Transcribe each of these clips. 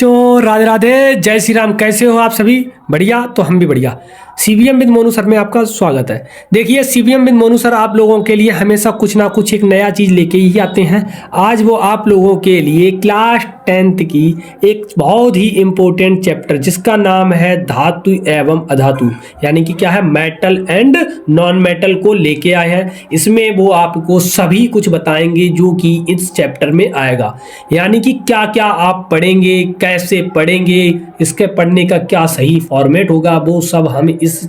बच्चों, राधे राधे, जय श्री राम। कैसे हो आप सभी? बढ़िया? तो हम भी बढ़िया। सीबीएम विद मोनू सर में आपका स्वागत है। देखिए, सीबीएम विद मोनू सर आप लोगों के लिए हमेशा कुछ ना कुछ एक नया चीज़ लेके ही आते हैं। आज वो आप लोगों के लिए क्लास 10th की एक बहुत ही इम्पोर्टेंट चैप्टर जिसका नाम है धातु एवं अधातु, यानी कि क्या है, मेटल एंड नॉन मेटल को लेके आए हैं। इसमें वो आपको सभी कुछ बताएंगे जो कि इस चैप्टर में आएगा, यानी कि क्या क्या आप पढ़ेंगे, कैसे पढ़ेंगे, इसके पढ़ने का क्या सही फॉर्मेट होगा, वो सब हम इस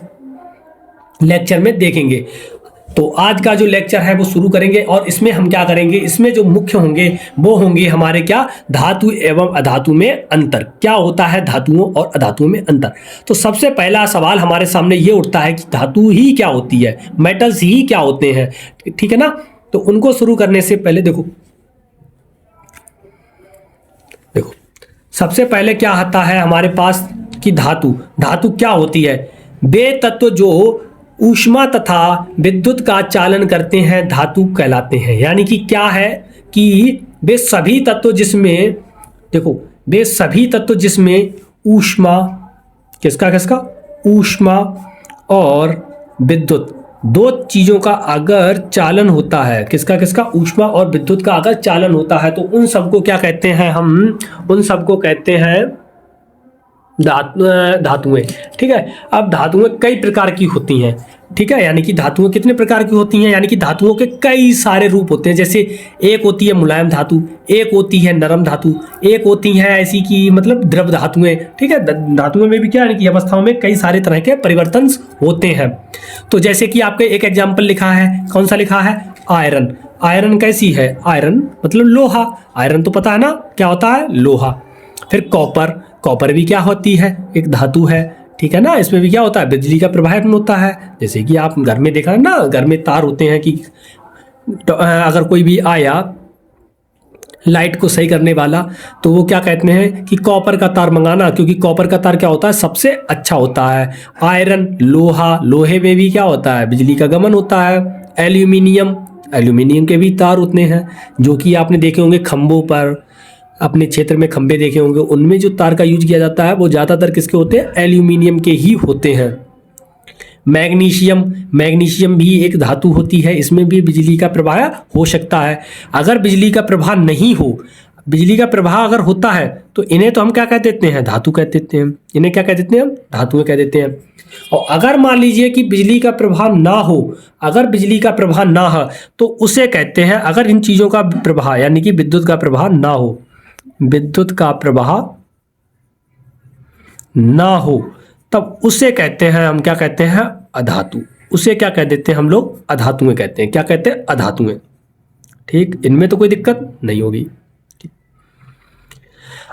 लेक्चर में देखेंगे। तो आज का जो लेक्चर है वो शुरू करेंगे और इसमें हम क्या करेंगे, इसमें जो मुख्य होंगे वो होंगे हमारे क्या, धातु एवं अधातु में अंतर। क्या होता है धातुओं और अधातुओं में अंतर? तो सबसे पहला सवाल हमारे सामने ये उठता है कि धातु ही क्या होती है, मेटल्स ही क्या होते हैं, ठीक है ना। तो उनको शुरू करने से पहले देखो सबसे पहले क्या आता है हमारे पास कि धातु क्या होती है। वे तत्व जो ऊष्मा तथा विद्युत का चालन करते हैं धातु कहलाते हैं। यानी कि क्या है कि वे सभी तत्व जिसमें, देखो, वे सभी तत्व जिसमें ऊष्मा, किसका ऊष्मा और विद्युत, दो चीजों का अगर चालन होता है, किसका ऊष्मा और विद्युत का अगर चालन होता है, तो उन सबको क्या कहते हैं, हम उन सबको कहते हैं धातुएं। ठीक है। अब धातुएं कई प्रकार की होती हैं, ठीक है। यानी कि धातुएं कितने प्रकार की होती हैं, यानी कि धातुओं के कई सारे रूप होते हैं। जैसे एक होती है मुलायम धातु, एक होती है नरम धातु, एक होती है ऐसी कि मतलब द्रव धातुएं, ठीक है। धातुओं में भी क्या, यानी कि अवस्थाओं में कई सारे तरह के परिवर्तन होते हैं। तो जैसे कि आपके एक एग्जाम्पल लिखा है, कौन सा लिखा है, आयरन। आयरन कैसी है, आयरन मतलब लोहा। आयरन तो पता है ना क्या होता है, लोहा। फिर कॉपर, कॉपर भी क्या होती है, एक धातु है, ठीक है ना। इसमें भी क्या होता है, बिजली का प्रवाहन होता है। जैसे कि आप घर में देखा ना, घर में तार होते हैं कि अगर कोई भी आया लाइट को सही करने वाला, तो वो क्या कहते हैं कि कॉपर का तार मंगाना, क्योंकि कॉपर का तार क्या होता है, सबसे अच्छा होता है। आयरन, लोहा, लोहे में भी क्या होता है, बिजली का गमन होता है। एल्यूमिनियम, एल्यूमिनियम के भी तार होते हैं, जो कि आपने देखे होंगे खंभों पर, अपने क्षेत्र में खंभे देखे होंगे, उनमें जो तार का यूज किया जाता है वो ज़्यादातर किसके होते हैं, एल्यूमिनियम के ही होते हैं। मैग्नीशियम, मैग्नीशियम भी एक धातु होती है, इसमें भी बिजली का प्रवाह हो सकता है। अगर बिजली का प्रवाह नहीं हो, बिजली का प्रवाह अगर होता है, तो इन्हें तो हम क्या कह देते हैं, धातु कह देते हैं। इन्हें क्या कह देते हैं, हम धातुएं कह देते हैं। और अगर मान लीजिए कि बिजली का प्रवाह ना हो, अगर बिजली का प्रवाह ना हो, तो उसे कहते हैं, अगर इन चीज़ों का प्रवाह यानी कि विद्युत का प्रवाह ना हो, विद्युत का प्रवाह ना हो, तब उसे कहते हैं, हम क्या कहते हैं, अधातु। उसे क्या कह देते हैं हम लोग, अधातुएं कहते हैं। क्या कहते हैं, अधातुएं। ठीक, इनमें तो कोई दिक्कत नहीं होगी।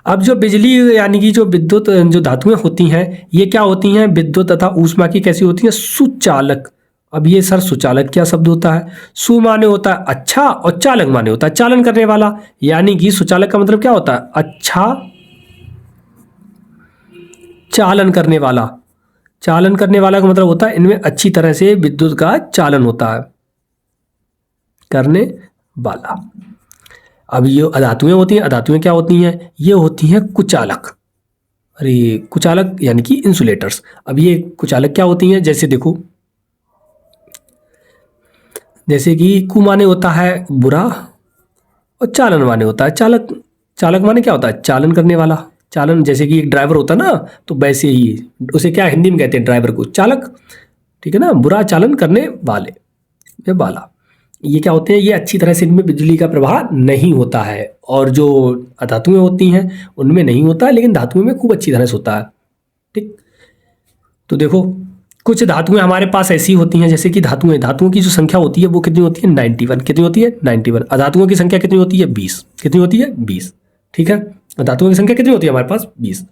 अब जो बिजली यानी कि जो विद्युत, जो धातुएं होती हैं, ये क्या होती हैं, विद्युत तथा ऊष्मा की कैसी होती हैं, सुचालक। अब ये सर सुचालक क्या शब्द होता है, सु माने होता है अच्छा और चालक माने होता है चालन करने वाला। यानी कि सुचालक का मतलब क्या होता है, अच्छा चालन करने वाला। चालन करने वाला का मतलब होता है इनमें अच्छी तरह से विद्युत का चालन होता है, करने वाला। अब ये अधातुएं होती हैं, अधातुएं क्या होती हैं, ये होती हैं कुचालक। अरे कुचालक यानी कि इंसुलेटर्स। अब ये कुचालक क्या होती हैं, जैसे देखो, जैसे कि कु माने होता है बुरा और चालन माने होता है चालक। चालक माने क्या होता है, चालन करने वाला। चालन जैसे कि एक ड्राइवर होता है ना, तो वैसे ही उसे क्या हिंदी में कहते हैं, ड्राइवर को चालक, ठीक है ना। बुरा चालन करने वाले, ये वाला, ये क्या होते हैं, ये अच्छी तरह से इनमें बिजली का प्रवाह नहीं होता है। और जो अधातुएं होती हैं उनमें नहीं होता है, लेकिन धातुओं में खूब अच्छी तरह से होता है। ठीक, तो देखो कुछ धातुएं हमारे पास ऐसी होती हैं, जैसे कि धातुओं की जो संख्या होती है वो कितनी होती है, 91। कितनी होती है, 91। अधातुओं की संख्या कितनी होती है, 20। कितनी होती है, 20। ठीक है, धातुओं की संख्या कितनी होती है हमारे पास, 20।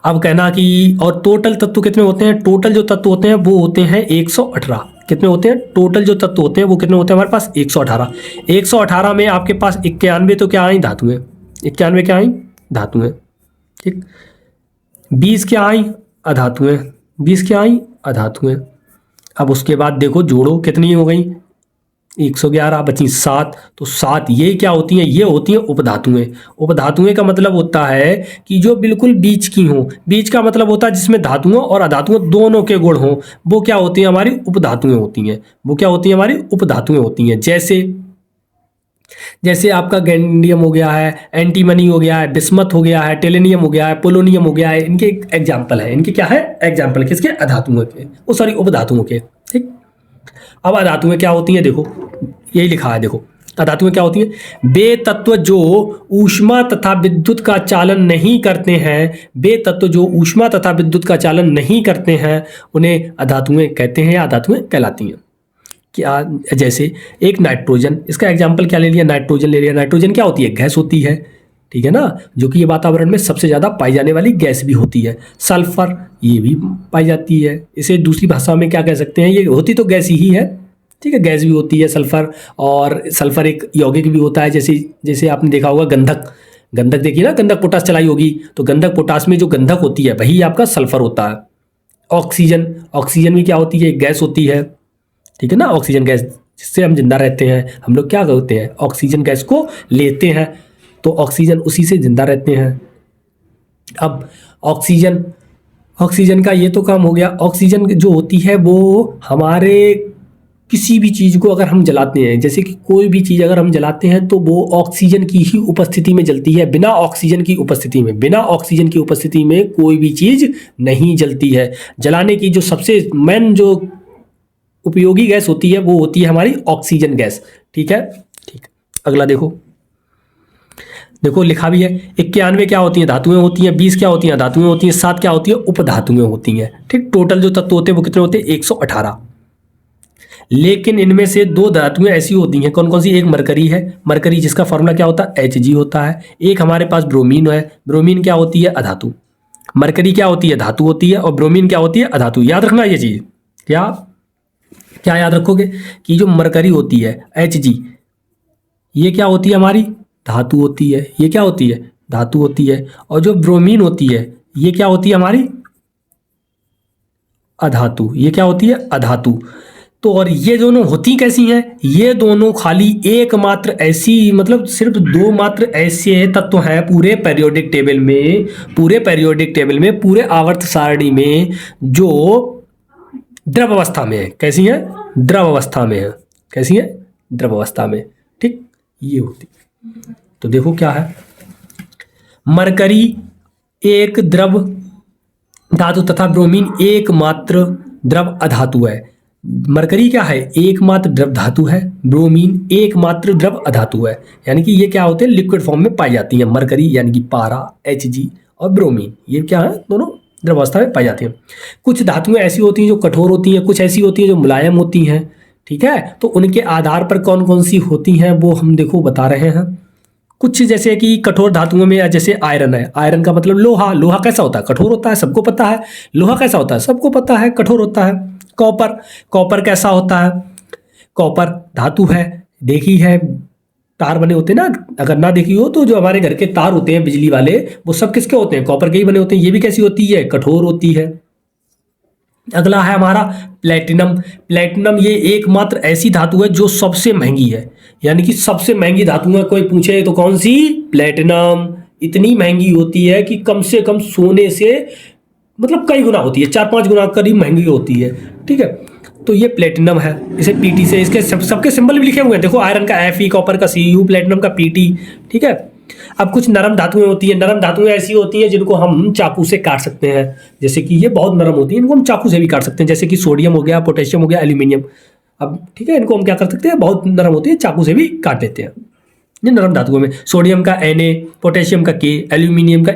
अब कहना कि और टोटल तत्व कितने होते हैं, टोटल जो तत्व होते हैं वो होते हैं 118। कितने होते हैं, टोटल जो तत्व होते हैं वो कितने होते हैं हमारे पास, 118। 118 में आपके पास 91 तो क्या आई, धातुएं। 91 क्या आई, धातुएं। ठीक, 20 क्या आई, अधातुएं। 20 क्या आई, अधातुएं। अब उसके बाद देखो जोड़ो, कितनी हो गई, 111 बची 7, तो 7 ये क्या होती हैं? ये होती हैं उपधातुएं। उपधातुएं का मतलब होता है कि जो बिल्कुल बीच की हों। बीच का मतलब होता है जिसमें धातुओं और अधातुओं दोनों के गुण हों, वो क्या होती हैं? हमारी उपधातुएं होती हैं। वो क्या होती हैं? हमारी उपधातुएं होती हैं। जैसे आपका गैंडियम हो गया है, एंटीमनी हो गया है, बिस्मथ हो गया है, टेलेनियम हो गया है, पोलोनियम हो गया है। इनके एग्जाम्पल है। इनके क्या है? एग्जाम्पल किसके? अधातुओं के, सॉरी उपधातुओं के। ठीक। अब अधातुएं क्या होती हैं? देखो यही लिखा है, देखो अधातुएं क्या होती हैं? वे तत्व जो ऊष्मा तथा विद्युत का चालन नहीं करते हैं, वे तत्व जो ऊष्मा तथा विद्युत का चालन नहीं करते हैं, उन्हें अधातुएं कहते हैं या अधातुएं कहलाती हैं। क्या? जैसे एक नाइट्रोजन, इसका एग्जाम्पल क्या ले लिया? नाइट्रोजन ले लिया। नाइट्रोजन क्या होती है? गैस होती है, ठीक है ना, जो कि ये वातावरण में सबसे ज़्यादा पाई जाने वाली गैस भी होती है। सल्फर, ये भी पाई जाती है। इसे दूसरी भाषा में क्या कह सकते हैं? ये होती तो गैस ही है, ठीक है, गैस भी होती है सल्फर। और सल्फर एक यौगिक भी होता है। जैसे आपने देखा होगा गंधक, गंधक देखिए ना, गंधक पोटास चलाई होगी, तो गंधक पोटास में जो गंधक होती है वही आपका सल्फर होता है। ऑक्सीजन, ऑक्सीजन भी क्या होती है? एक गैस होती है, ठीक है ना, ऑक्सीजन गैस, जिससे हम जिंदा रहते हैं। हम लोग क्या करते हैं? ऑक्सीजन गैस को लेते हैं, तो ऑक्सीजन, उसी से जिंदा रहते हैं। अब ऑक्सीजन का ये तो काम हो गया। ऑक्सीजन जो होती है वो हमारे किसी भी चीज़ को अगर हम जलाते हैं, जैसे कि कोई भी चीज़ अगर हम जलाते हैं तो वो ऑक्सीजन की ही उपस्थिति में जलती है। बिना ऑक्सीजन की उपस्थिति में कोई भी चीज़ नहीं जलती है। जलाने की जो सबसे मेन जो उपयोगी गैस होती है वो होती है हमारी ऑक्सीजन गैस, ठीक है। ठीक, अगला देखो लिखा भी है। 91 क्या होती हैं? धातुएं होती हैं। 20 क्या होती हैं? धातुएं होती हैं। 7 क्या होती है? उपधातुएं होती हैं। ठीक, टोटल जो तत्व होते हैं वो कितने होते हैं? 118। लेकिन इनमें से 2 धातुएं ऐसी होती हैं, कौन कौन सी? एक मरकरी है, मरकरी जिसका फॉर्मूला क्या होता है? Hg होता है। एक हमारे पास ब्रोमीन है, ब्रोमीन क्या होती है? अधातु। मरकरी क्या होती है? धातु होती है। और ब्रोमीन क्या होती है? अधातु। याद रखना ये चीज। क्या याद रखोगे कि जो मरकरी होती है Hg, ये क्या होती है? हमारी धातु होती है। ये क्या होती है? धातु होती है। और जो ब्रोमीन होती है ये क्या होती है? हमारी अधातु। ये क्या होती है? अधातु। तो और ये दोनों होती कैसी हैं? ये दोनों खाली एकमात्र ऐसी, मतलब सिर्फ 2 मात्र ऐसे तत्व हैं पूरे पेरियोडिक टेबल में, पूरे आवर्त सारणी में, जो द्रव अवस्था में है। कैसी है? द्रव अवस्था में है। कैसी है? द्रव अवस्था में। ठीक, ये होती। तो देखो क्या है, मरकरी एक द्रव धातु तथा ब्रोमीन एकमात्र द्रव अधातु है। मरकरी क्या है? एकमात्र द्रव धातु है। ब्रोमीन एकमात्र द्रव अधातु है। यानी कि ये क्या होते हैं? लिक्विड फॉर्म में पाई जाती है। मरकरी यानी कि पारा, Hg, और ब्रोमीन, ये क्या है? दोनों द्रव अवस्था में पाई जाती हैं। कुछ धातुएं ऐसी होती हैं जो कठोर होती हैं, कुछ ऐसी होती हैं जो मुलायम होती हैं, ठीक है। तो उनके आधार पर कौन कौन सी होती हैं वो हम देखो बता रहे हैं। कुछ जैसे कि कठोर धातुओं में जैसे आयरन है। आयरन का मतलब लोहा। लोहा कैसा होता है? कठोर होता है, सबको पता है। लोहा कैसा होता है? सबको पता है, कठोर होता है। कॉपर कैसा होता है? कॉपर धातु है, देखी है, तार बने होते हैं ना। अगर ना देखी हो तो जो हमारे घर के तार होते हैं बिजली वाले, वो सब किसके होते हैं? कॉपर के ही बने होते हैं। ये भी कैसी होती है? कठोर होती है। अगला है हमारा प्लेटिनम। प्लेटिनम ये एकमात्र ऐसी धातु है जो सबसे महंगी है। यानी कि सबसे महंगी धातु है, कोई पूछे तो कौन सी? प्लेटिनम। इतनी महंगी होती है कि कम से कम सोने से मतलब कई गुना होती है, 4-5 गुना करीब महंगी होती है, ठीक है। तो ये प्लेटिनम है। इसे Pt से, इसके सबके सिंबल भी लिखे हुए हैं, देखो, आयरन का Fe, कॉपर का Cu, प्लेटिनम का Pt, ठीक है। अब कुछ नरम धातुएं होती हैं। नरम धातुएं ऐसी होती हैं जिनको हम चाकू से काट सकते हैं। जैसे कि ये बहुत नरम होती है, इनको हम चाकू से भी काट सकते हैं। जैसे कि सोडियम हो गया, पोटेशियम हो गया, एल्यूमिनियम। अब ठीक है, इनको हम क्या कर सकते हैं? बहुत नरम होती है, चाकू से भी काट लेते हैं। ये नरम धातुओं में सोडियम का Na, पोटेशियम का K, एल्यूमिनियम का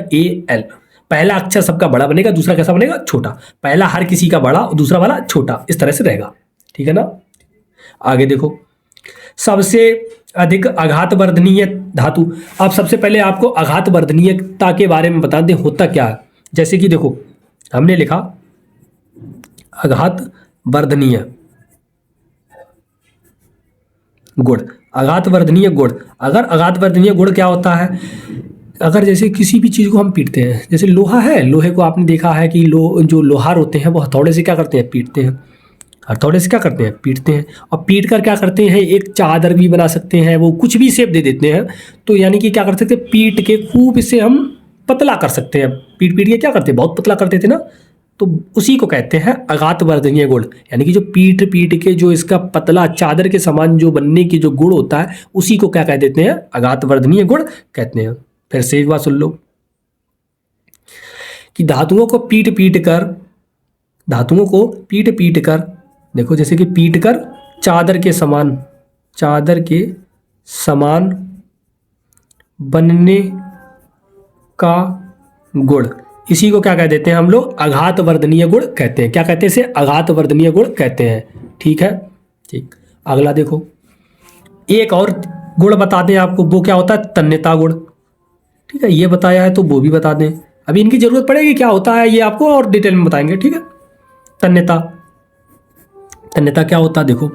Al। पहला अक्षर सबका बड़ा बनेगा, दूसरा कैसा बनेगा? छोटा। पहला हर किसी का बड़ा, दूसरा वाला छोटा, इस तरह से रहेगा, ठीक है ना। आगे देखो, सबसे अधिक आघातवर्धनीय धातु। अब सबसे पहले आपको आघातवर्धनीयता के बारे में बता दें, होता क्या है। जैसे कि देखो, हमने लिखा आघातवर्धनीय गुण। आघातवर्धनीय गुण, अगर आघातवर्धनीय गुण क्या होता है? अगर जैसे किसी भी चीज़ को हम पीटते हैं, जैसे लोहा है, लोहे को आपने देखा है कि जो लोहार होते हैं वो हथौड़े से क्या करते हैं? पीटते हैं। हथौड़े से क्या करते हैं, पीटते हैं। और पीट कर क्या करते हैं, एक चादर भी बना सकते हैं, वो कुछ भी शेप दे देते हैं। तो यानी कि क्या कर सकते हैं, पीट के खूब इसे हम पतला कर सकते हैं। पीट पीट के क्या करते हैं, बहुत पतला करते थे ना, तो उसी को कहते हैं आघात वर्धनीय गुण। यानी कि जो पीट पीट के जो इसका पतला चादर के समान जो बनने की जो गुण होता है, उसी को क्या कह देते हैं, आघात वर्धनीय गुण कहते हैं। फिर से एक बात सुन लो कि धातुओं को पीट पीट कर देखो, जैसे कि पीट कर चादर के समान बनने का गुण, इसी को क्या कह देते हैं हम लोग, आघात वर्धनीय गुण कहते हैं। क्या कहते हैं इसे, आघात वर्धनीय गुण कहते हैं। ठीक है, ठीक। अगला देखो, एक और गुण बता दें आपको, वो क्या होता है, तन्यता गुण। ठीक है, ये बताया है तो वो भी बता दें, अभी इनकी जरूरत पड़ेगी, क्या होता है ये आपको और डिटेल में बताएंगे। ठीक है, तन्यता क्या होता है, देखो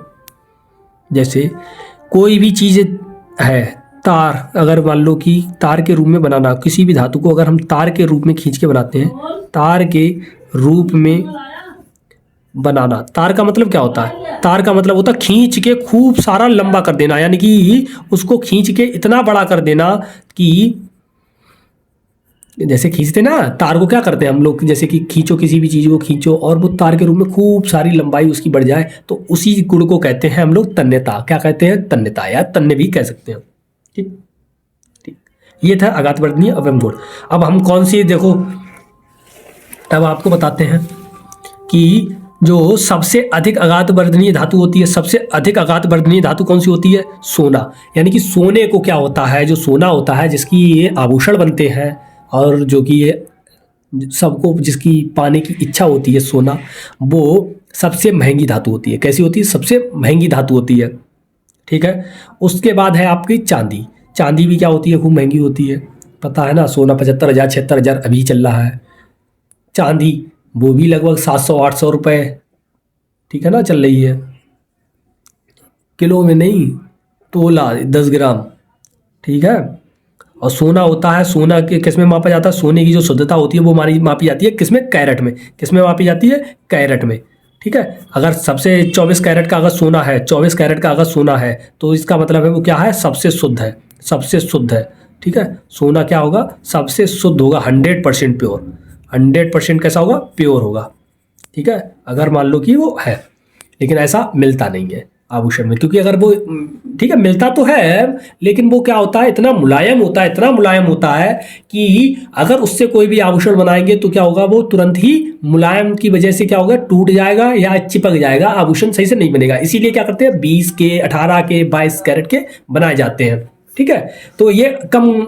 जैसे कोई भी चीज़ है, तार, अगर मान लो कि तार के रूप में बनाना, किसी भी धातु को अगर हम तार के रूप में खींच के बनाते हैं, तार के रूप में बनाना, तार का मतलब क्या होता है, तार का मतलब होता है खींच के खूब सारा लंबा कर देना, यानी कि उसको खींच के इतना बड़ा कर देना कि जैसे खींचते ना तार को, क्या करते हैं हम लोग, जैसे कि खींचो, किसी भी चीज़ को खींचो और वो तार के रूप में खूब सारी लंबाई उसकी बढ़ जाए, तो उसी गुण को कहते हैं हम लोग तन्यता। क्या कहते हैं, तन्यता, या तन्य भी कह सकते हैं। ठीक ठीक, ये था आघात वर्धनीय अवयव गुण। अब हम कौन सी, देखो अब आपको बताते हैं कि जो सबसे अधिक आघात वर्धनीय धातु होती है, सबसे अधिक आघात वर्धनीय धातु कौन सी होती है, सोना। यानी कि सोने को क्या होता है, जो सोना होता है जिसकी ये आभूषण बनते हैं और जो कि ये सबको जिसकी पाने की इच्छा होती है, सोना, वो सबसे महंगी धातु होती है। कैसी होती है, सबसे महंगी धातु होती है। ठीक है, उसके बाद है आपकी चांदी। चांदी भी क्या होती है, खूब महंगी होती है, पता है ना, सोना 75,000 76,000 अभी चल रहा है, चांदी वो भी लगभग 700-800 रुपये, ठीक है ना, चल रही है, किलो में नहीं, तोला 10 ग्राम। ठीक है, और सोना होता है, सोना के किस में मापा जाता है, सोने की जो शुद्धता होती है वो मापी जाती है किस में, कैरेट में। किस में मापी जाती है, कैरेट में। ठीक है, अगर सबसे 24 कैरेट का अगर सोना है, 24 कैरेट का अगर सोना है, तो इसका मतलब है वो क्या है, सबसे शुद्ध है, सबसे शुद्ध है। ठीक है, सोना क्या होगा, सबसे शुद्ध होगा, 100% प्योर। 100% कैसा होगा, प्योर होगा। ठीक है, अगर मान लो कि वो है, लेकिन ऐसा मिलता नहीं है आभूषण में, क्योंकि अगर वो, ठीक है, मिलता तो है लेकिन वो क्या होता है, इतना मुलायम होता है, इतना मुलायम होता है कि अगर उससे कोई भी आभूषण बनाएंगे तो क्या होगा, वो तुरंत ही मुलायम की वजह से क्या होगा, टूट जाएगा या चिपक जाएगा, आभूषण सही से नहीं बनेगा। इसीलिए क्या करते हैं, 20 के, 18 के, 22 कैरेट के बनाए जाते हैं। ठीक है, तो ये कम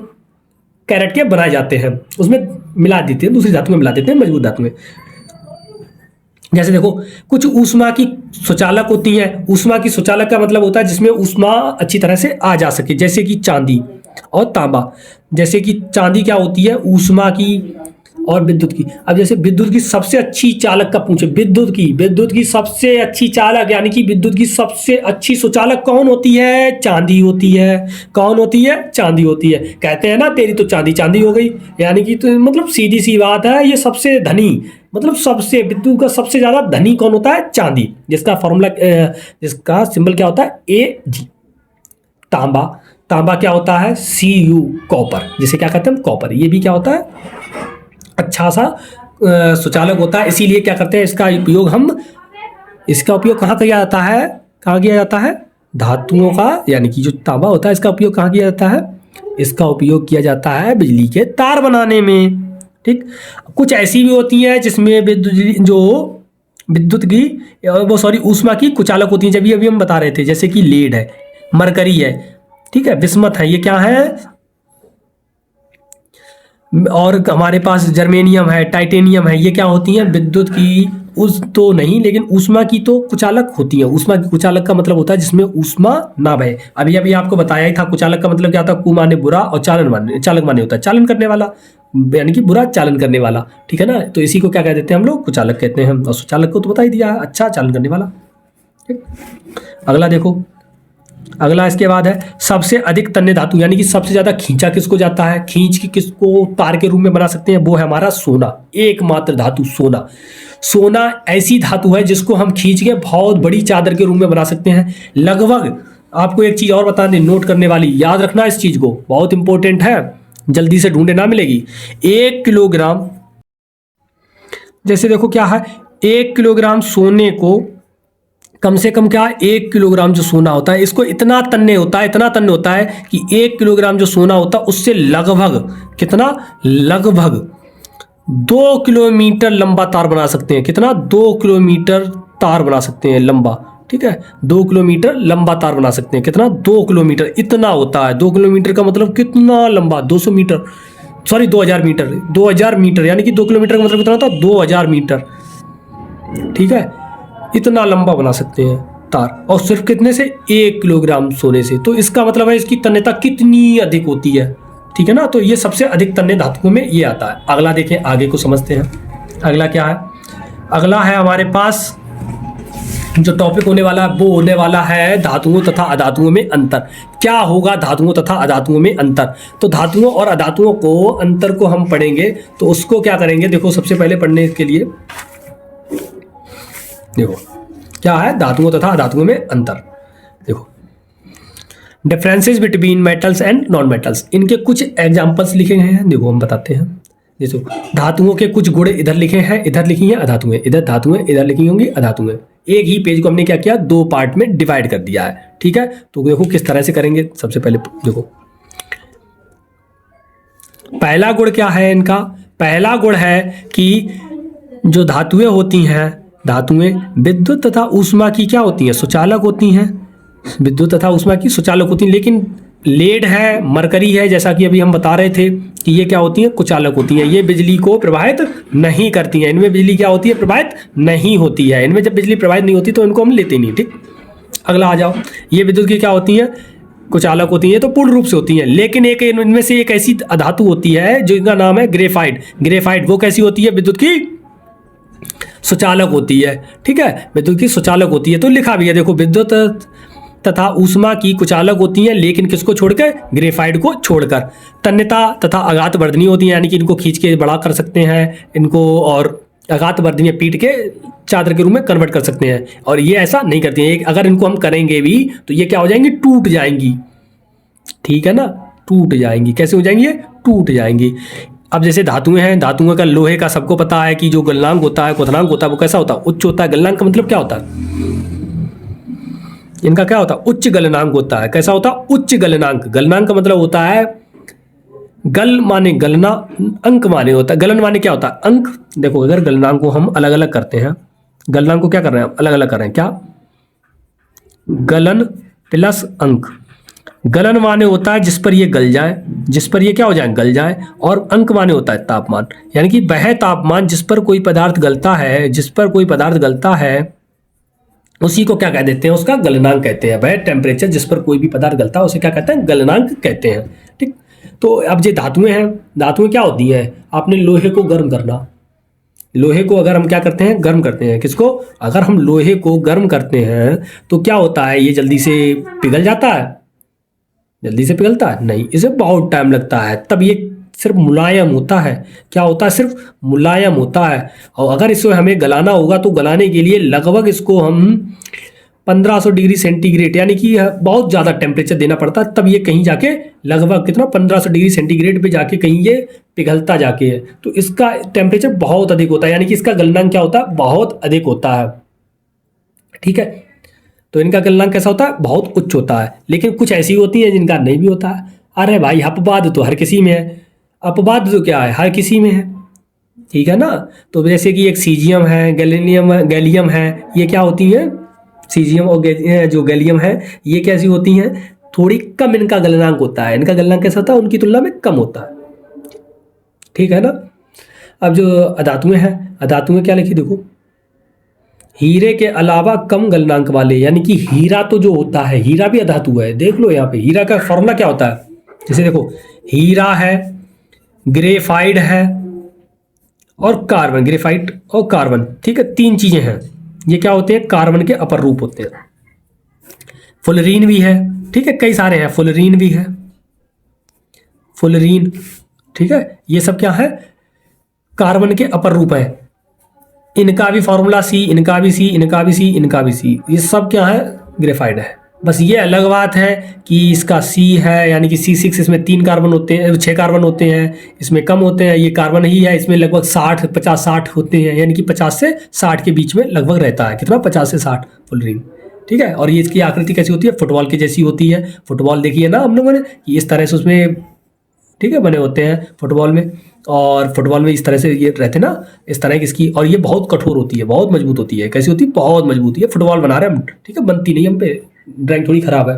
कैरेट के बनाए जाते हैं, उसमें मिला देते हैं, दूसरी धातु में मिला देते हैं, मजबूत धातु में। जैसे देखो, कुछ ऊष्मा की सुचालक होती हैं। ऊष्मा की सुचालक का मतलब होता है जिसमें ऊष्मा अच्छी तरह से आ जा सके, जैसे कि चांदी और तांबा। जैसे कि चांदी क्या होती है, ऊष्मा की और विद्युत की। अब जैसे विद्युत की सबसे अच्छी चालक का पूछे, विद्युत की सबसे अच्छी चालक, यानी कि विद्युत की सबसे अच्छी सुचालक कौन होती है, चांदी होती है। कौन होती है, चांदी होती है। कहते हैं ना, तेरी तो चांदी चांदी हो गई, यानी कि तो मतलब सीधी सी बात है, ये सबसे धनी, मतलब सबसे विद्युत का सबसे ज्यादा धनी कौन होता है, चांदी, जिसका फॉर्मूला, जिसका सिंबल क्या होता है, Ag। तांबा, तांबा क्या होता है, Cu, कॉपर, जिसे क्या कहते हैं, कॉपर। ये भी क्या होता है, अच्छा सा सुचालक होता है। इसीलिए क्या करते हैं, इसका उपयोग कहाँ किया जाता है, कहाँ किया जाता है, धातुओं का, यानी कि जो तांबा होता है इसका उपयोग कहाँ किया जाता है, इसका उपयोग किया जाता है बिजली के तार बनाने में। ठीक, कुछ ऐसी भी होती है जिसमें विद्युत की, वो सॉरी ऊष्मा की कुचालक होती है, जब अभी हम बता रहे थे, जैसे कि लीड है, मरकरी है, ठीक है, बिस्मथ है, ये क्या है, और हमारे पास जर्मेनियम है, टाइटेनियम है, ये क्या होती हैं, विद्युत की उस तो नहीं, लेकिन ऊष्मा की तो कुचालक होती है। ऊष्मा की कुचालक का मतलब होता है जिसमें ऊष्मा ना बहे। अभी अभी आपको बताया ही था, कुचालक का मतलब क्या था, कु माने बुरा और चालक माने होता है चालन करने वाला, यानी कि बुरा चालन करने वाला। ठीक है ना, तो इसी को क्या कह देते हैं हम लोग, कुचालक कहते हैं। और सुचालक को तो बता ही दिया, अच्छा चालन करने वाला। ठीक, अगला देखो, अगला इसके बाद है सबसे अधिक तन्य धातु, यानी कि सबसे ज्यादा खींचा किसको जाता है, खींच के किसको तार के रूप में बना सकते हैं, वो है हमारा सोना, एकमात्र धातु सोना। सोना ऐसी धातु है जिसको हम खींच के बहुत बड़ी चादर के रूप में बना सकते हैं। लगभग आपको एक चीज और बता दें, नोट करने वाली, याद रखना इस चीज को, बहुत इंपॉर्टेंट है, जल्दी से ढूंढे ना मिलेगी। 1 किलोग्राम, जैसे देखो क्या है, 1 किलोग्राम सोने को कम से कम क्या, 1 किलोग्राम जो सोना होता है इसको इतना तन्ने होता है, इतना तन्ने होता है कि 1 किलोग्राम जो सोना होता है उससे लगभग कितना, लगभग 2 किलोमीटर लंबा तार बना सकते हैं। कितना, 2 किलोमीटर तार बना सकते हैं लंबा, ठीक है, 2 किलोमीटर लंबा तार बना सकते हैं। कितना, 2 किलोमीटर, इतना होता है। 2 किलोमीटर का मतलब कितना लंबा, 200 मीटर, सॉरी 2000 मीटर, 2000 मीटर, यानी कि 2 किलोमीटर का मतलब कितना होता है, 2000 मीटर, ठीक है, इतना लंबा बना सकते हैं तार, और सिर्फ कितने से, 1 किलोग्राम सोने से। तो इसका मतलब है इसकी तन्यता कितनी अधिक होती है, ठीक है ना। तो ये सबसे अधिक तन्य धातुओं में ये आता है। अगला देखें, आगे को समझते हैं। अगला क्या है, अगला है हमारे पास जो टॉपिक होने वाला है वो होने वाला है धातुओं तथा अधातुओं में अंतर। क्या होगा धातुओं तथा अधातुओं में अंतर, तो धातुओं और अधातुओं को अंतर को हम पढ़ेंगे। तो उसको क्या करेंगे, देखो सबसे पहले पढ़ने के लिए देखो क्या है धातुओं तथा अधातुओं में अंतर। देखो differences between metals and non metals, इनके कुछ एग्जांपल्स लिखे गए हैं, देखो हम बताते हैं। देखो धातुओं के कुछ गुण इधर लिखे हैं, इधर लिखी हैं अधातुएं, इधर धातुएं, इधर लिखी होंगी अधातुएं। एक ही पेज को हमने क्या किया, 2 पार्ट में डिवाइड कर दिया है, ठीक है। तो देखो किस तरह से करेंगे। सबसे पहले देखो पहला गुण क्या है इनका, पहला गुण है कि जो धातुएं होती हैं, धातुएं विद्युत तथा ऊष्मा की क्या होती हैं, सुचालक होती हैं, विद्युत तथा ऊष्मा की सुचालक होती हैं। लेकिन लेड है, मरकरी है, जैसा कि अभी हम बता रहे थे कि ये क्या होती हैं, कुचालक होती हैं। ये बिजली को प्रवाहित नहीं करती हैं, इनमें बिजली क्या होती है, प्रवाहित नहीं होती है। इनमें जब बिजली प्रवाहित नहीं होती तो इनको हम लेते नहीं, ठीक। अगला आ जाओ, ये विद्युत की क्या होती हैं, कुचालक होती हैं, तो पूर्ण रूप से होती हैं। लेकिन एक इनमें से एक ऐसी धातु होती है जिनका नाम है ग्रेफाइट। ग्रेफाइट वो कैसी होती है, विद्युत की सुचालक होती है, ठीक है, विद्युत की सुचालक होती है। तो लिखा भी है, देखो विद्युत तथा ऊष्मा की कुचालक होती हैं, लेकिन किसको छोड़कर, ग्रेफाइट को छोड़कर। तन्यता तथा आघात वर्धनीय होती हैं, यानी कि इनको खींच के बड़ा कर सकते हैं इनको, और आघात वर्धनीय पीट के चादर के रूप में कन्वर्ट कर सकते हैं। और ये ऐसा नहीं करती हैं, अगर इनको हम करेंगे भी तो ये क्या हो जाएंगी, टूट जाएंगी, ठीक है ना, टूट जाएंगी। कैसे हो जाएंगी, ये टूट जाएंगी। अब जैसे धातुएं हैं, धातुओं का, लोहे का सबको पता है कि जो गलनांक होता है, क्वथनांक होता है, वो कैसा होता है, उच्च होता है। गलनांक का मतलब क्या होता है, इनका क्या होता है, उच्च गलनांक होता है। कैसा होता है, उच्च गलनांक। गलनांक का मतलब होता है, गल माने गलना, अंक माने होता है, गलन माने क्या होता है, अंक। देखो अगर गलनांक को हम अलग अलग करते हैं, गलनांक को क्या कर रहे हैं, अलग अलग कर रहे हैं, क्या, गलन प्लस अंक। गलन माने होता है जिस पर ये गल जाए, जिस पर ये क्या हो जाए, गल जाए। और अंक माने होता है तापमान, यानी कि वह तापमान जिस पर कोई पदार्थ गलता है, जिस पर कोई पदार्थ गलता है उसी को क्या कह देते हैं, उसका गलनांक कहते हैं। वह टेम्परेचर जिस पर कोई भी पदार्थ गलता है उसे क्या कहते हैं, गलनांक कहते हैं, ठीक। तो अब ये धातुएं हैं, धातुएं क्या होती हैं, आपने लोहे को गर्म करना, लोहे को अगर हम क्या करते हैं, गर्म करते हैं, किसको, अगर हम लोहे को गर्म करते हैं तो क्या होता है, ये जल्दी से पिघल जाता है, जल्दी से पिघलता है नहीं, इसे बहुत टाइम लगता है। तब ये सिर्फ मुलायम होता है, क्या होता है, सिर्फ मुलायम होता है। और अगर इसे हमें गलाना होगा तो गलाने के लिए लगभग इसको हम 1500 डिग्री सेंटीग्रेड, यानी कि बहुत ज़्यादा टेम्परेचर देना पड़ता है, तब ये कहीं जाके लगभग कितना 1500 डिग्री सेंटीग्रेड पे जाके कहीं ये पिघलता जाके है। तो इसका टेम्परेचर बहुत अधिक होता है, यानी कि इसका गलनांक क्या होता है, बहुत अधिक होता है, ठीक है। तो इनका गलनांक कैसा होता है, बहुत उच्च होता है। लेकिन कुछ ऐसी होती हैं जिनका नहीं भी होता है। अरे भाई अपवाद तो हर किसी में है, अपवाद तो क्या है, हर किसी में है, ठीक है ना। तो जैसे कि एक सीजियम है, गैलियम है, ये क्या होती है, सीजियम और जो गैलियम है ये कैसी होती हैं, थोड़ी कम इनका गलनांक होता है। इनका गलनांक कैसा होता है, उनकी तुलना में कम होता है, ठीक है ना। अब जो अधातुएं हैं, अधातुएं क्या लिखी, देखो हीरे के अलावा कम गलनांक वाले, यानी कि हीरा तो जो होता है, हीरा भी अधातु है। देख लो यहाँ पे हीरा का फॉर्मूला क्या होता है, जैसे देखो हीरा है, ग्रेफाइट है और कार्बन, ग्रेफाइट और कार्बन, ठीक है, 3 चीजें हैं। ये क्या होते हैं, कार्बन के अपर रूप होते हैं। फुलरीन भी है, ठीक है, कई सारे हैं, फुलरीन भी है, फुलरीन, ठीक है, ये सब क्या है, कार्बन के अपर रूप है। इनका भी फॉर्मूला सी, इनका भी सी, इनका भी सी, इनका भी सी, ये सब क्या है, ग्रेफाइट है। बस ये अलग बात है कि इसका सी है, यानी कि C6, इसमें 3 कार्बन होते हैं, 6 कार्बन होते हैं, इसमें कम होते हैं, ये कार्बन ही है, इसमें लगभग 50-60 होते हैं, यानी कि 50 से 60 के बीच में लगभग रहता है, कितना, 50 से 60 फुलरीन, ठीक है। और ये इसकी आकृति कैसी होती है, फुटबॉल की जैसी होती है। फुटबॉल देखिए ना हम लोगों ने, कि इस तरह से उसमें, ठीक है, बने होते हैं फुटबॉल में, और फुटबॉल में इस तरह से ये रहते हैं ना, इस तरह की इसकी, और ये बहुत कठोर होती है, बहुत मजबूत होती है। कैसी होती है, बहुत मजबूत है। फुटबॉल बना रहे हम, ठीक है, बनती नहीं, हम पे ड्राइंग थोड़ी खराब है,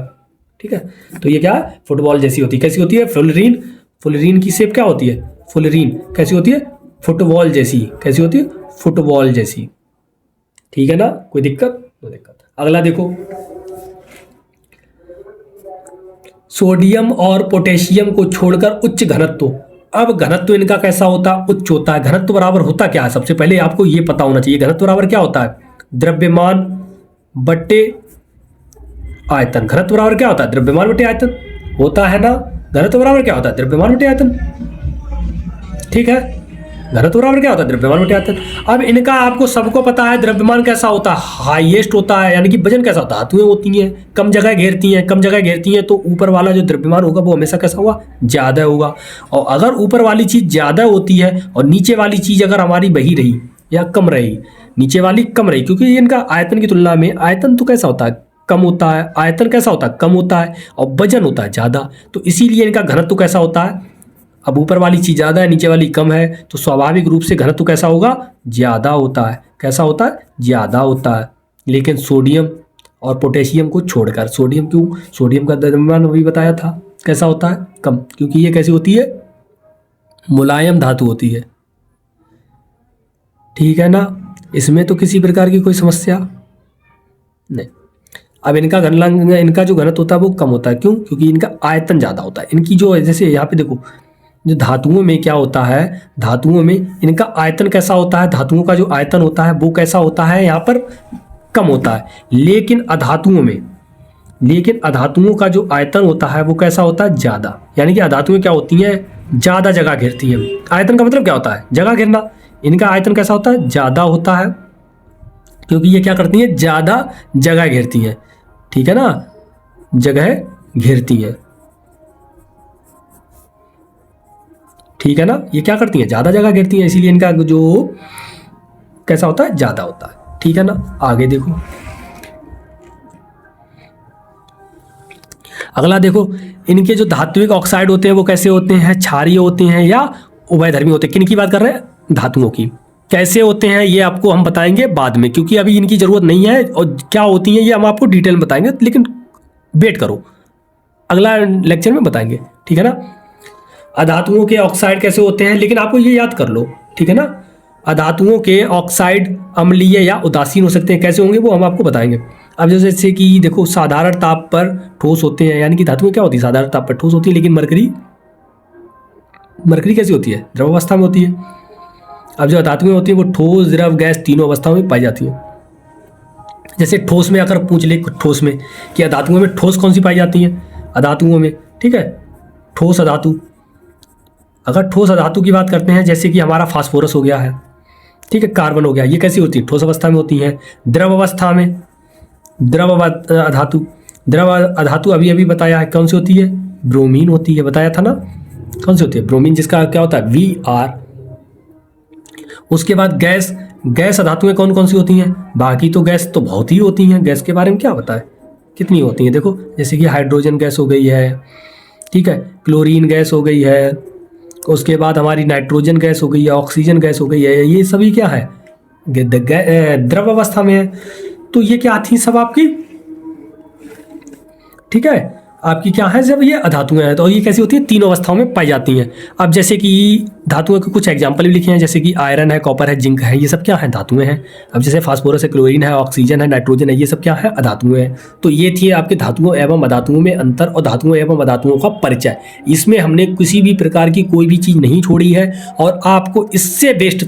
ठीक है। तो ये क्या है, फुटबॉल जैसी होती है। कैसी होती है, फुलरीन, फुलरीन की शेप क्या होती है, फुलरीन कैसी होती है, फुटबॉल जैसी। कैसी होती है, फुटबॉल जैसी, ठीक है ना, कोई दिक्कत, कोई दिक्कत। अगला देखो, सोडियम और पोटेशियम को छोड़कर उच्च घनत्व। अब घनत्व इनका कैसा होता है, उच्च होता है। घनत्व बराबर होता क्या है, सबसे पहले आपको ये पता होना चाहिए। घनत्व बराबर क्या होता है, द्रव्यमान बट्टे आयतन। घनत्व बराबर क्या होता है, द्रव्यमान बट्टे आयतन होता है ना। घनत्व बराबर क्या होता है, द्रव्यमान बट्टे आयतन, ठीक है। घनत्व बराबर क्या होता है, द्रव्यमान बटे आयतन। अब इनका आपको सबको पता है, द्रव्यमान कैसा होता है, हाईएस्ट होता है, यानी कि वजन कैसा होता है, धातुएं होती हैं, कम जगह घेरती हैं, कम जगह घेरती हैं, तो ऊपर वाला जो द्रव्यमान होगा वो हमेशा कैसा होगा, ज़्यादा होगा। और अगर ऊपर वाली चीज़ ज़्यादा होती है और नीचे वाली चीज़ अगर हमारी वही रही या कम रही, नीचे वाली कम रही, क्योंकि इनका आयतन की तुलना में आयतन तो कैसा होता है, कम होता है, आयतन कैसा होता है, कम होता है, और वजन होता है ज़्यादा, तो इसीलिए इनका घनत्व कैसा होता है। अब ऊपर वाली चीज़ ज़्यादा है, नीचे वाली कम है, तो स्वाभाविक रूप से घनत्व कैसा होगा, ज़्यादा होता है। कैसा होता है, ज़्यादा होता है। लेकिन सोडियम और पोटेशियम को छोड़कर, सोडियम क्यों, सोडियम का द्रव्यमान अभी बताया था कैसा होता है, कम, क्योंकि ये कैसी होती है, मुलायम धातु होती है, ठीक है ना। इसमें तो किसी प्रकार की कोई समस्या नहीं। अब इनका इनका जो घनत्व होता है वो कम होता है, क्यों, क्योंकि इनका आयतन ज़्यादा होता है। इनकी जो, जैसे यहाँ पे देखो, जो धातुओं में क्या होता है, धातुओं में इनका आयतन कैसा होता है, धातुओं का जो आयतन होता है वो कैसा होता है, यहाँ पर कम होता है। लेकिन अधातुओं का जो आयतन होता है वो कैसा होता है, ज़्यादा। यानी कि अधातुएं क्या होती हैं, ज़्यादा जगह घेरती हैं। आयतन का मतलब क्या होता है, जगह घेरना। इनका आयतन कैसा होता है, ज़्यादा होता है, क्योंकि ये क्या करती हैं, ज़्यादा जगह घेरती हैं, ठीक है ना, जगह घेरती हैं, ठीक है ना। ये क्या करती हैं, ज़्यादा जगह घेरती हैं, इसीलिए इनका जो कैसा होता है, ज़्यादा होता है, ठीक है ना। आगे देखो, अगला देखो, इनके जो धात्विक ऑक्साइड होते हैं वो कैसे होते हैं, क्षारीय होते हैं या उभयधर्मी होते हैं। किन की बात कर रहे हैं, धातुओं की। कैसे होते हैं ये आपको हम बताएंगे बाद में, क्योंकि अभी इनकी ज़रूरत नहीं है, और क्या होती हैं ये हम आपको डिटेल में बताएंगे, लेकिन वेट करो, अगला लेक्चर में बताएंगे, ठीक है ना। अधातुओं के ऑक्साइड कैसे होते हैं, लेकिन आपको ये याद कर लो, ठीक है ना। अधातुओं के ऑक्साइड अम्लीय या उदासीन हो सकते हैं, कैसे होंगे वो हम आपको बताएंगे। अब जैसे कि देखो, साधारण ताप पर ठोस होते हैं, यानी कि धातुएं क्या होती है, साधारण ताप पर ठोस होती है। लेकिन मरकरी कैसी होती है, द्रव अवस्था में होती है। अब जो धातुएं होती हैं वो ठोस, द्रव, गैस तीनों अवस्थाओं में पाई जाती है। जैसे ठोस में अगर पूछ ले, ठोस में कि अधातुओं में ठोस कौन सी पाई जाती है, अधातुओं में, ठीक है, ठोस अधातु। अगर ठोस अधातु की बात करते हैं, जैसे कि हमारा फास्फोरस हो गया है, ठीक है, कार्बन हो गया, ये कैसी होती है, ठोस अवस्था में होती है। द्रव अवस्था में द्रव अधातु अभी अभी बताया है, कौन सी होती है, ब्रोमीन होती है, बताया था ना, कौन सी होती है, ब्रोमीन, जिसका क्या होता है, Br। उसके बाद गैस अधातुएं कौन कौन सी होती हैं, बाकी तो गैस तो बहुत ही होती हैं, गैस के बारे में क्या बताए, कितनी होती हैं, देखो, जैसे कि हाइड्रोजन गैस हो गई है, ठीक है, क्लोरीन गैस हो गई है, उसके बाद हमारी नाइट्रोजन गैस हो गई है, ऑक्सीजन गैस हो गई है, ये सभी क्या है, द्रव अवस्था में है। तो ये क्या थी सब आपकी, ठीक है। आपकी क्या है, जब ये अधातुएं हैं तो ये कैसी होती है, तीनों अवस्थाओं में पाई जाती हैं। अब जैसे कि धातुओं के कुछ एग्जाम्पल भी लिखे हैं, जैसे कि आयरन है, कॉपर है, जिंक है, ये सब क्या है, धातुएं हैं। अब जैसे फास्फोरस है, क्लोरीन है, ऑक्सीजन है, नाइट्रोजन है, ये सब क्या है, अधातुएं हैं। तो ये थी आपके धातुओं एवं अधातुओं में अंतर और धातुओं एवं अधातुओं का परिचय। इसमें हमने किसी भी प्रकार की कोई भी चीज़ नहीं छोड़ी है और आपको इससे बेस्ट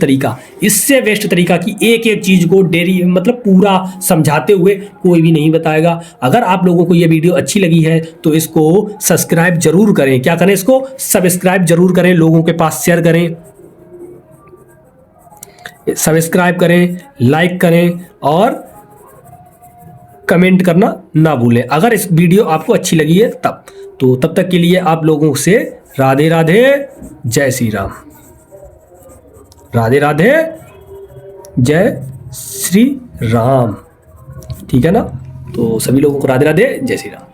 तरीका की एक एक चीज़ को मतलब पूरा समझाते हुए कोई भी नहीं बताएगा। अगर आप लोगों को ये वीडियो अच्छी लगी है तो इसको सब्सक्राइब जरूर करें। क्या करें, इसको सब्सक्राइब जरूर करें, लोगों के पास शेयर करें, सब्सक्राइब करें, लाइक करें और कमेंट करना ना भूलें अगर इस वीडियो आपको अच्छी लगी है तब। तो तब तक के लिए आप लोगों से राधे राधे, जय श्री राम। राधे राधे, जय श्री राम। ठीक है ना, तो सभी लोगों को राधे राधे, जय श्री राम।